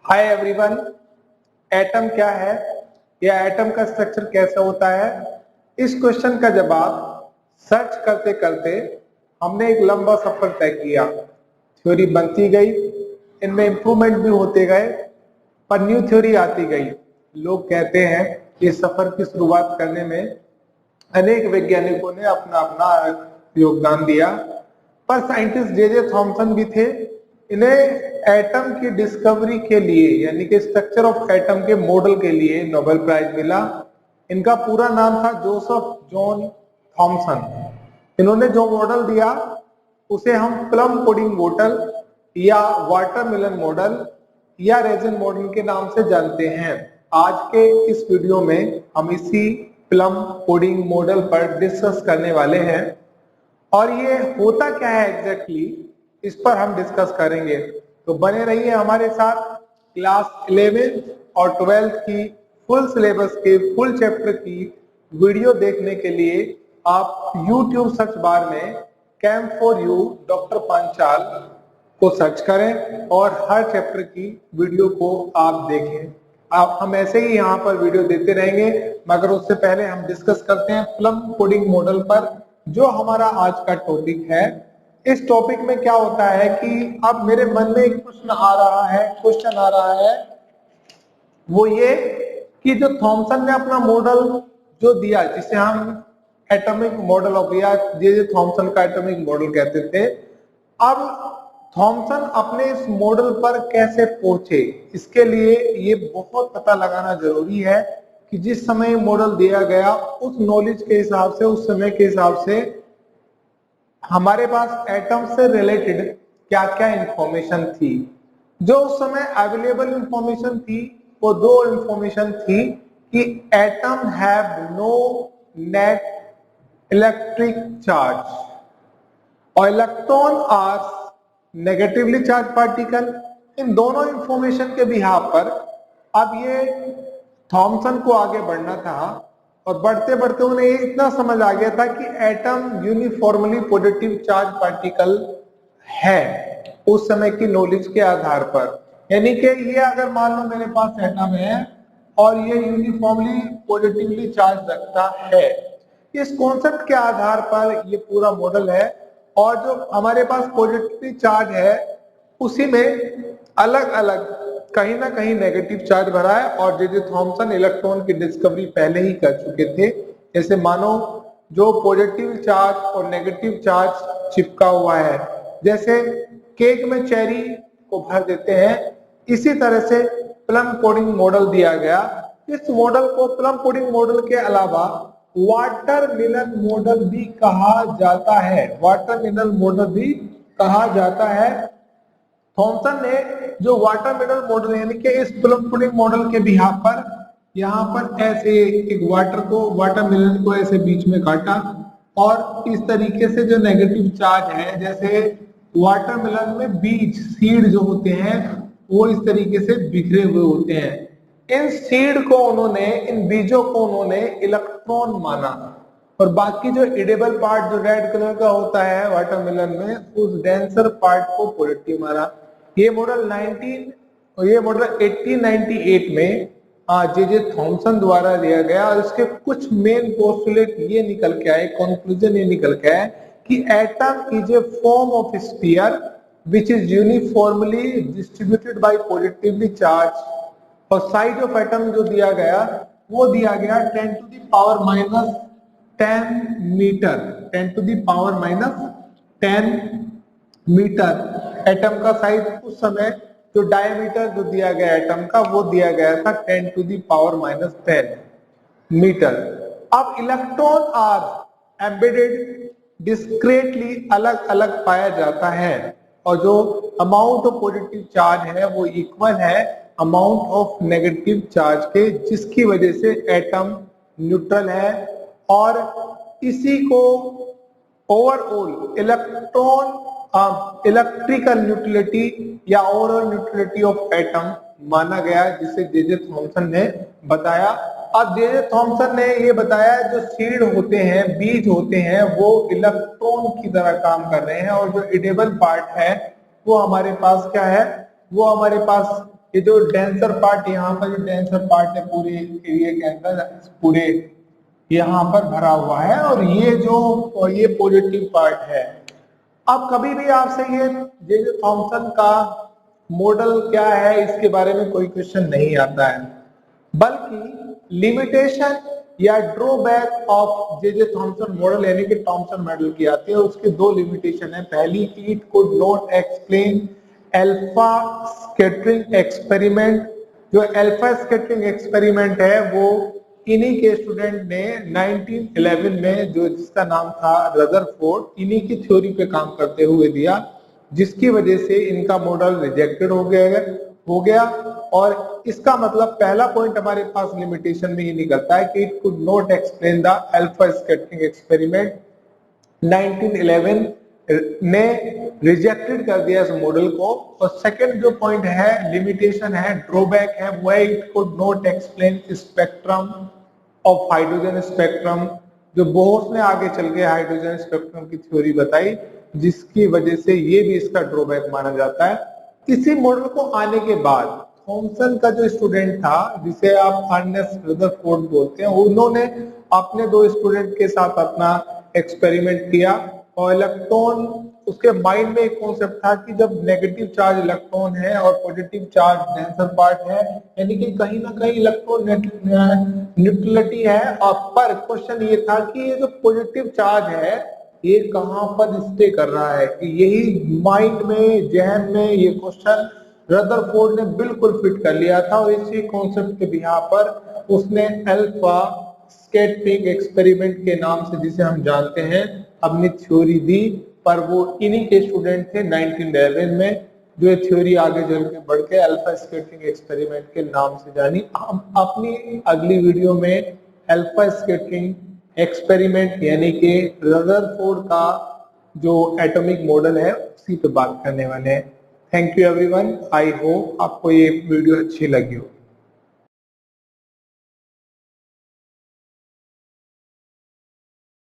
Hi everyone. Atom क्या है या एटम का स्ट्रक्चर कैसा होता है, इस क्वेश्चन का जवाब सर्च करते करते हमने एक लंबा सफर तय किया। थ्योरी बनती गई, इनमें इंप्रूवमेंट भी होते गए, पर न्यू थ्योरी आती गई। लोग कहते हैं कि सफर की शुरुआत करने में अनेक वैज्ञानिकों ने अपना अपना योगदान दिया, पर साइंटिस्ट जे थॉमसन भी थे। इन्हें एटम की डिस्कवरी के लिए यानी कि स्ट्रक्चर ऑफ एटम के मॉडल के लिए नोबेल प्राइज मिला। इनका पूरा नाम था जोसेफ जॉन थॉमसन। इन्होंने जो मॉडल दिया उसे हम प्लम पुडिंग मॉडल या वाटरमेलन मॉडल या रेजिन मॉडल के नाम से जानते हैं। आज के इस वीडियो में हम इसी प्लम पुडिंग मॉडल पर डिस्कस करने वाले हैं और ये होता क्या है एग्जैक्टली इस पर हम डिस्कस करेंगे। तो बने रहिए हमारे साथ। क्लास 11 और 12 की फुल सिलेबस के फुल चैप्टर की वीडियो देखने के लिए आप YouTube सर्च बार में camp for you doctor Panchal को सर्च करें और हर चैप्टर की वीडियो को आप देखें। आप हम ऐसे ही यहाँ पर वीडियो देते रहेंगे, मगर उससे पहले हम डिस्कस करते हैं प्लम पुडिंग मॉडल पर, जो हमारा आज का टॉपिक है। इस टॉपिक में क्या होता है कि अब मेरे मन में एक क्वेश्चन आ रहा है, वो ये कि जो थॉमसन ने अपना मॉडल जो दिया, जिसे हम एटॉमिक मॉडल ऑफ या जे थॉमसन का एटॉमिक मॉडल कहते थे, अब थॉमसन अपने इस मॉडल पर कैसे पहुंचे, इसके लिए ये बहुत पता लगाना जरूरी है कि जिस समय मॉडल दिया गया उस नॉलेज के हिसाब से, उस समय के हिसाब से हमारे पास एटम से रिलेटेड क्या क्या इंफॉर्मेशन थी। जो उस समय अवेलेबल इंफॉर्मेशन थी वो दो इंफॉर्मेशन थी कि atom have no net electric charge और electron are negatively charge particle. इन दोनों इंफॉर्मेशन के बिहाफ पर अब ये थॉमसन को आगे बढ़ना था और बढ़ते बढ़ते उन्हें इतना समझ आ गया था कि atom uniformly positive charge particle है उस समय की नॉलेज के आधार पर। यानी कि ये अगर मान लो मेरे पास एटम है और ये यूनिफॉर्मली पॉजिटिवली चार्ज रखता है, इस कॉन्सेप्ट के आधार पर ये पूरा मॉडल है। और जो हमारे पास पॉजिटिव चार्ज है उसी में अलग अलग कहीं ना कहीं नेगेटिव चार्ज भरा है, और जे थॉमसन इलेक्ट्रॉन की डिस्कवरी पहले ही कर चुके थे। जैसे मानो जो पॉजिटिव चार्ज और नेगेटिव चार्ज चिपका हुआ है, जैसे केक में चेरी को भर देते हैं, इसी तरह से प्लम पुडिंग मॉडल दिया गया। इस मॉडल को प्लम पुडिंग मॉडल के अलावा वाटरमेलन मॉडल भी कहा जाता है। वाटरमेलन मॉडल भी कहा जाता है। थॉमसन ने जो वाटरमेलन मॉडल यानी कि इस प्लम पुडिंग मॉडल के बिहाफ पर यहाँ पर ऐसे एक वाटरमेलन को ऐसे बीच में काटा और इस तरीके से जो नेगेटिव चार्ज है, जैसे वाटरमेलन में बीज सीड जो होते हैं वो इस तरीके से बिखरे हुए होते हैं। इन सीड को उन्होंने, इन बीजों को उन्होंने इलेक्ट्रॉन माना और बाकी जो एडिबल पार्ट जो रेड कलर का होता है वाटरमेलन में, उस डेंसर पार्ट को पॉजिटिव माना। ये मॉडल 1898 में जे थॉमसन द्वारा दिया गया और इसके कुछ मेन पोस्टुलेट ये निकल के आए, कंक्लूजन ये निकल के आए कि atom is a form of sphere which is uniformly distributed by positively charge. और साइज ऑफ एटम जो दिया गया वो दिया गया 10 to the power minus 10 metre, 10 to the power minus 10 metre atom का साइज। उस समय जो डायमीटर जो दिया गया एटम का वो दिया गया था 10 to the power minus 10 metre. अब इलेक्ट्रॉन आर एम्बेडेड डिस्क्रीटली अलग अलग पाया जाता है और जो अमाउंट ऑफ पॉजिटिव चार्ज है वो इक्वल है अमाउंट ऑफ नेगेटिव चार्ज के, जिसकी वजह से एटम न्यूट्रल है। और इसी को ओवरऑल इलेक्ट्रिकल न्यूट्रलिटी या ओवरऑल न्यूट्रलिटी ऑफ एटम माना गया, जिसे जे थॉमसन ने बताया। अब जे थॉमसन ने ये बताया जो सीड होते हैं, बीज होते हैं, वो इलेक्ट्रॉन की तरह काम कर रहे हैं और जो एडिबल पार्ट है वो हमारे पास क्या है, वो हमारे पास ये जो डेंसर पार्ट, यहाँ पर जो डेंसर पार्ट है पूरे एरिया के अंदर, पूरे यहाँ पर भरा हुआ है, और ये पॉजिटिव पार्ट है। अब कभी भी आपसे ये जे थॉम्सन का मॉडल क्या है इसके बारे में कोई क्वेश्चन नहीं आता है, बल्कि लिमिटेशन या drawback of J Thomson model यानी कि थॉम्सन मॉडल की आती है। उसके दो लिमिटेशन है। पहली, it could not explain alpha scattering experiment. जो अल्फा स्कैटरिंग एक्सपेरिमेंट है वो इन्हीं के स्टूडेंट ने 1911 में, जो जिसका नाम था रदरफोर्ड, इन्हीं की थ्योरी पे काम करते हुए दिया, जिसकी वजह से इनका मॉडल रिजेक्टेड हो गया। और इसका मतलब पहला पॉइंट हमारे पास लिमिटेशन में ये निकलता है कि it could not explain the alpha scattering experiment. 1911 ने रिजेक्टेड कर दिया इस मॉडल को। और सेकंड जो पॉइंट है, लिमिटेशन है, ड्रॉबैक है, वो it could not explain spectrum of hydrogen spectrum. जो बोर्स ने आगे चल के हाइड्रोजन स्पेक्ट्रम की थ्योरी बताई, जिसकी वजह से ये भी इसका ड्रॉबैक माना जाता है। इसी मॉडल को आने के बाद थॉम्सन का जो स्टूडेंट था, जिसे आप अर्नेस्ट रदरफोर्ड बोलते हैं, उन्होंने अपने दो स्टूडेंट के साथ अपना एक्सपेरिमेंट किया। और इलेक्ट्रॉन, उसके माइंड में एक कॉन्सेप्ट था कि जब नेगेटिव चार्ज इलेक्ट्रॉन है और पॉजिटिव चार्ज डेंसर पार्ट है, यानी कि कहीं ना कहीं इलेक्ट्रॉन न्यूट्रलिटी है। और पर क्वेश्चन ये था कि ये जो पॉजिटिव चार्ज है ये कहां पर स्टे कर रहा है, कि यही माइंड में, जहन में ये क्वेश्चन रदरफोर्ड ने बिल्कुल फिट कर लिया था। और इसी कॉन्सेप्ट के बिहार पर उसने अल्फा स्कैटरिंग एक्सपेरिमेंट के नाम से, जिसे हम जानते हैं, अपनी थ्योरी दी। पर वो इन्हीं के स्टूडेंट थे 1911 में, जो थ्योरी आगे चल के बढ़ के अल्फा स्कैटरिंग एक्सपेरिमेंट के नाम से जानी। हम अपनी अगली वीडियो में अल्फा स्कैटरिंग एक्सपेरिमेंट यानी कि रदरफोर्ड का जो एटॉमिक मॉडल है उसी पे बात करने वाले हैं। Thank you everyone. I hope आपको ये वीडियो अच्छी लगी हो।